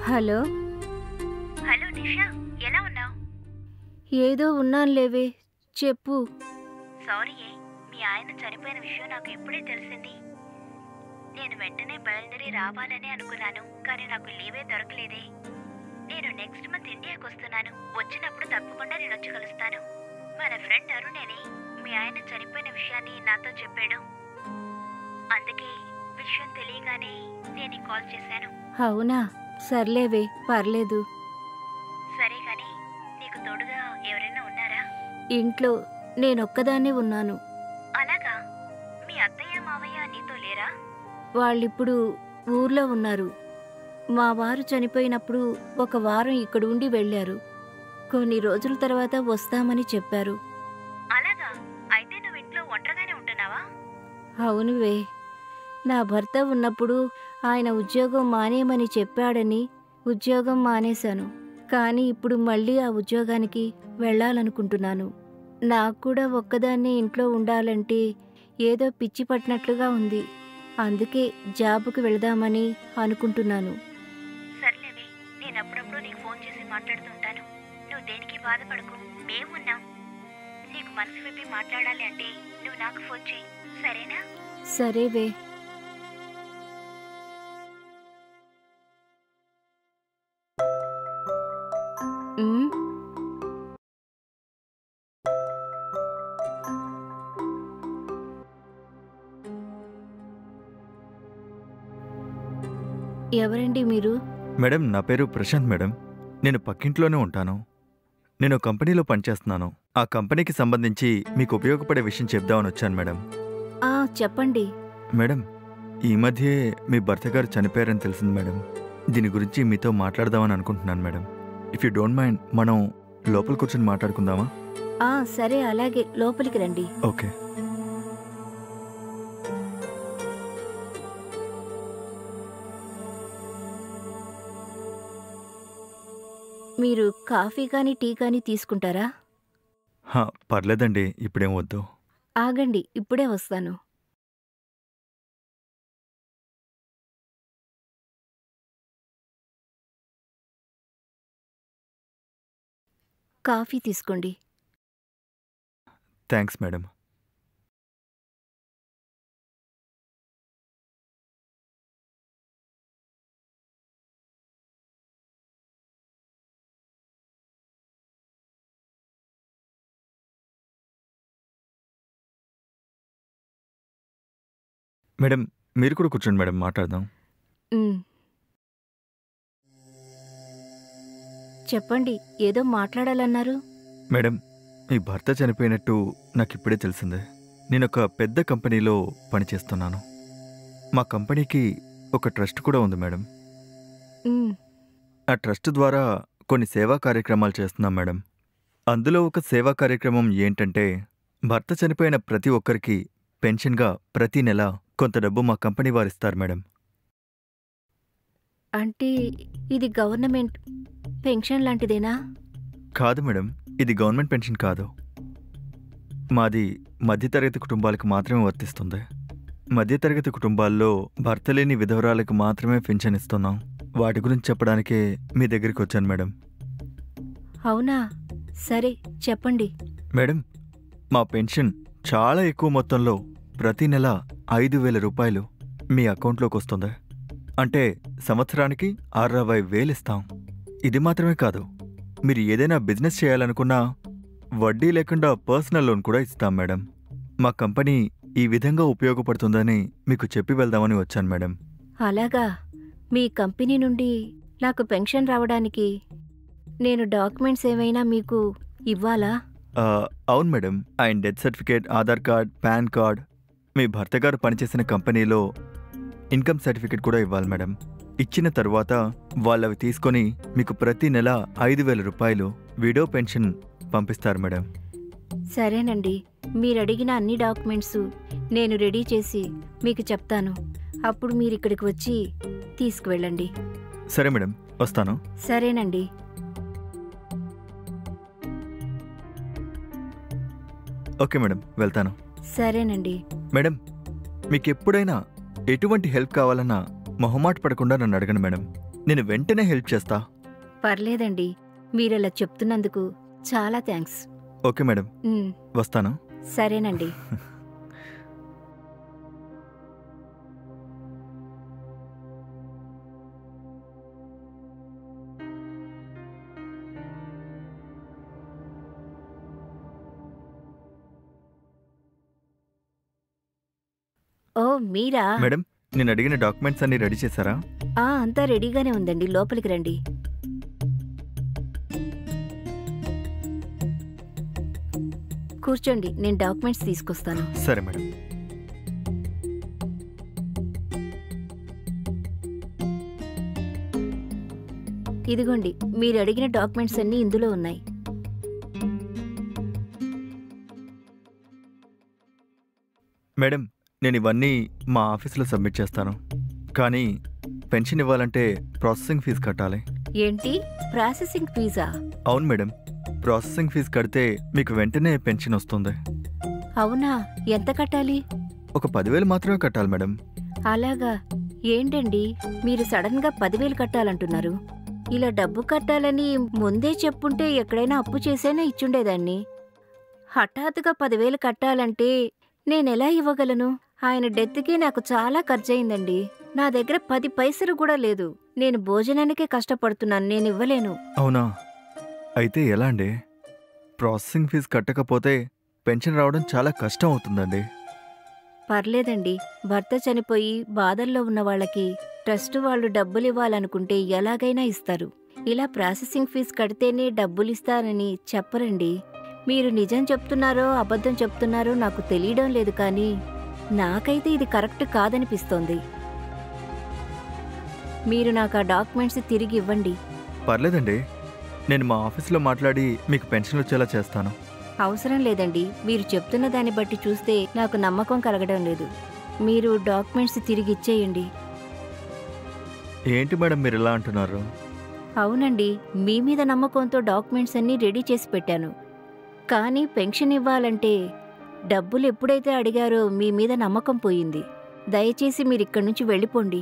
Hello. Hello నిషా, ఎలా ఉన్నావు? ఏదో ఉన్నానులేవే, చెప్పు. సారీ, మీ ఆయన చనిపోయిన విషయం నాకు ఎప్పుడే తెలిసింది. నేను వెంటనే బయలుదేరి రావాలని అనుకున్నాను, కానీ నాకు లీవే దొరకలేదే. నేను నెక్స్ట్ మంత్ ఇండియాకి వస్తున్నాను. వచ్చినప్పుడు తప్పకుండా నేను వచ్చి కలుస్తాను. మన ఫ్రెండ్ అరుణేని మీ ఆయన చనిపోయిన విషయాన్ని నాతో చెప్పాడు. అందుకే విషయం తెలియగానే నేను కాల్ చేశాను. అవునా, సర్లేవే, పర్లేదు. సరే కానీ నీకు తోడుగా ఎవరైనా ఉన్నారా? ఇంట్లో నేనొక్కదాన్నే ఉన్నాను. అలాగా? మీ అత్తయ్య మావయ్య నీతో లేరా? వాళ్ళిప్పుడు ఊర్లో ఉన్నారు. మా వారు చనిపోయినప్పుడు 1 వారం ఇక్కడ ఉండి వెళ్ళారు. కొన్ని రోజుల తర్వాత వస్తామని చెప్పారు. అలాగా? అయితే నువ్వు ఇంట్లో ఒంటరిగానే ఉంటున్నావా? అవునువే, నా భర్త ఉన్నప్పుడు ఆయన ఉద్యోగం మానేయమని చెప్పాడని ఉద్యోగం మానేశాను. కానీ ఇప్పుడు మళ్ళీ ఆ ఉద్యోగానికి వెళ్ళాలనుకుంటున్నాను. నాకు కూడా ఒక్కదాన్నే ఇంట్లో ఉండాలంటే ఏదో పిచ్చి పట్టినట్లుగా ఉంది. అందుకే జాబుకు వెళదామని అనుకుంటున్నాను. సర్లేవే, నేను అప్పుడప్పుడు నీకు ఫోన్ చేసి మాట్లాడుతుంటాను. నువ్వు దేనికి బాధపడకు, మేమున్నాం. నీకు మనసు విప్పి మాట్లాడాలి అంటే నువ్వు నాకు ఫోన్ చేయి, సరేనా? సరేవే. ఉమ్, ఎవరండి మీరు? మేడం, నా పేరు ప్రశాంత్ మేడం. నేను పక్కింట్లోనే ఉంటాను. నేను కంపెనీలో పనిచేస్తున్నాను. ఆ కంపెనీకి సంబంధించి మీకు ఉపయోగపడే విషయం చెప్దామని వచ్చాను మేడం. చెప్పండి. మేడం, ఈ మధ్యే మీ భర్త గారు చనిపోయారని తెలిసింది మేడం. దీని గురించి మీతో మాట్లాడదామని అనుకుంటున్నాను madam. If you don't mind, మనం లోపల కూర్చొని మాట్లాడుకుందామా? సరే, అలాగే, లోపలికి రండి. ఓకే. మీరు కాఫీ కానీ టీ కానీ తీసుకుంటారా? పర్లేదండి, ఇప్పుడేం వద్దు. ఆగండి, ఇప్పుడే వస్తాను. కాఫీ తీసుకోండి. Thanks madam. మేడం, మీరు కూడా కూర్చోండి మేడం, మాట్లాడదాం. చెప్పండి, ఏదో మాట్లాడాలన్నారు. మేడం, మీ భర్త చనిపోయినట్టు నాకిప్పుడే తెలిసిందే. నేనొక పెద్ద కంపెనీలో పనిచేస్తున్నాను. మా కంపెనీకి ఒక ట్రస్ట్ కూడా ఉంది మేడం. ఆ ట్రస్ట్ ద్వారా కొన్ని సేవా కార్యక్రమాలు చేస్తున్నాం మేడం. అందులో ఒక సేవా కార్యక్రమం ఏంటంటే, భర్త చనిపోయిన ప్రతి ఒక్కరికి పెన్షన్గా ప్రతి నెల కొంత డబ్బు మా కంపెనీ వారిస్తారు మేడం. అంటే ఇది గవర్నమెంట్ పెన్షన్ లాంటిదేనా? కాదు మేడం, ఇది గవర్నమెంట్ పెన్షన్ కాదు. మాది మధ్యతరగతి కుటుంబాలకు మాత్రమే వర్తిస్తుంది. మధ్యతరగతి కుటుంబాల్లో భర్త లేని విధవరాలకు మాత్రమే పెన్షన్ ఇస్తున్నాం. వాటి గురించి చెప్పడానికే మీ దగ్గరికి వచ్చాను మేడం. అవునా, సరే, చెప్పండి. మేడం, మా పెన్షన్ చాలా ఎక్కువ మొత్తంలో ప్రతి నెల 5,000 రూపాయలు మీ అకౌంట్లోకి వస్తుంది. అంటే సంవత్సరానికి 60,000 ఇస్తాం. ఇది మాత్రమే కాదు, మీరు ఏదైనా బిజినెస్ చేయాలనుకున్నా వడ్డీ లేకుండా పర్సనల్ లోన్ కూడా ఇస్తాం మేడం. మా కంపెనీ ఈ విధంగా ఉపయోగపడుతుందని మీకు చెప్పి వెళ్దామని వచ్చాను మేడం. అలాగా? మీ కంపెనీ నుండి నాకు పెన్షన్ రావడానికి నేను డాక్యుమెంట్స్ ఏమైనా మీకు ఇవ్వాలా? అవును మేడం. ఆయన death certificate, Aadhaar card, PAN card, మీ భర్త గారు పనిచేసిన కంపెనీలో ఇన్కమ్ సర్టిఫికేట్ కూడా ఇవ్వాలి మేడం. ఇచ్చిన తరువాత వాళ్ళవి తీసుకొని మీకు ప్రతి నెల 5,000 రూపాయలు విడో పెన్షన్ పంపిస్తారు మేడం. సరేనండి, మీరడిగిన అన్ని డాక్యుమెంట్స్ నేను రెడీ చేసి మీకు చెప్తాను. అప్పుడు మీరిక్కడికి వచ్చి తీసుకువెళ్ళండి. సరే మేడం, వస్తాను. సరేనండి. ఓకే మేడం, వెళ్తాను. సరేనండి. మేడం, మీకెప్పుడైనా ఎటువంటి హెల్ప్ కావాలన్నా మొహమాట పడకుండా నన్ను అడగండి మేడం. నేను వెంటనే హెల్ప్ చేస్తా. పర్లేదండి, మీరలా చెప్తున్నందుకు చాలా థ్యాంక్స్. ఓకే మేడం, వస్తాను. సరేనండి. ఓ మీరా? మేడం, నేను అడిగిన డాక్యుమెంట్స్ అన్ని రెడీ చేశారా? అంతా రెడీగానే ఉందండి, లోపలికి రండి. కూర్చోండి, నేను డాక్యుమెంట్స్ తీసుకొస్తాను. సరే మేడం. ఇదిగోండి, మీరు అడిగిన డాక్యుమెంట్స్ అన్నీ ఇందులో ఉన్నాయి. మేడం, నేను ఇవన్నీ మా ఆఫీస్లో సబ్మిట్ చేస్తాను. కానీ పెన్షన్ ఇవ్వాలంటే ప్రాసెసింగ్ ఫీజు కట్టాలి. ఏంటి, ప్రాసెసింగ్ ఫీజా? అవును మేడం, ప్రాసెసింగ్ ఫీజు కడితే మీకు వెంటనే పెన్షన్ వస్తుంది. అవునా? ఎంత కట్టాలి? ఒక 10,000 మాత్రమే కట్టాలి మేడం. అలాగా? ఏంటండి, మీరు సడన్గా 10,000 కట్టాలంటున్నారు? ఇలా డబ్బు కట్టాలని ముందే చెప్పుంటే ఎక్కడైనా అప్పు చేసైనా ఇచ్చుండేదాన్ని. హఠాత్తుగా 10,000 కట్టాలంటే నేనెలా ఇవ్వగలను? ఆయన డెత్కి నాకు చాలా ఖర్చయిందండి. నా దగ్గర 10 పైసలు కూడా లేదు. నేను భోజనానికే కష్టపడుతున్నాను, నేను ఇవ్వలేను. అవునా? అయితే ఎలా అండి? ప్రాసెసింగ్ ఫీజు కట్టకపోతే పెన్షన్ రావడం చాలా కష్టం అవుతుందండి. పర్లేదండి, భర్త చనిపోయి బాధల్లో ఉన్న వాళ్ళకి ట్రస్ట్ వాళ్ళు డబ్బులివ్వాలనుకుంటే ఎలాగైనా ఇస్తారు. ఇలా ప్రాసెసింగ్ ఫీజు కడితేనే డబ్బులిస్తారని చెప్పరండి. మీరు నిజం చెప్తున్నారో అబద్ధం చెప్తున్నారో నాకు తెలియడం లేదు, కానీ నాకైతే ఇది కరెక్ట్ కాదనిపిస్తోంది. మీరు నాకు ఆ డాక్యుమెంట్స్ తిరిగి ఇవ్వండి. పర్లేదండి, నేను మా ఆఫీస్లో మాట్లాడి మీకు పెన్షన్ వచ్చేలా చేస్తాను. అవసరం లేదండి, మీరు చెప్తున్న దాన్ని బట్టి చూస్తే నాకు నమ్మకం కలగడం లేదు. మీరు డాక్యుమెంట్స్ తిరిగి ఇచ్చేయండి. ఏంటి మేడం మీరు ఇలా అంటున్నారు? అవునండి, మీ మీద నమ్మకంతో డాక్యుమెంట్స్ అన్నీ రెడీ చేసి పెట్టాను. కానీ పెన్షన్ ఇవ్వాలంటే డబ్బులు ఎప్పుడైతే అడిగారో మీ మీద నమ్మకం పోయింది. దయచేసి మీరిక్కడి నుంచి వెళ్ళిపోండి.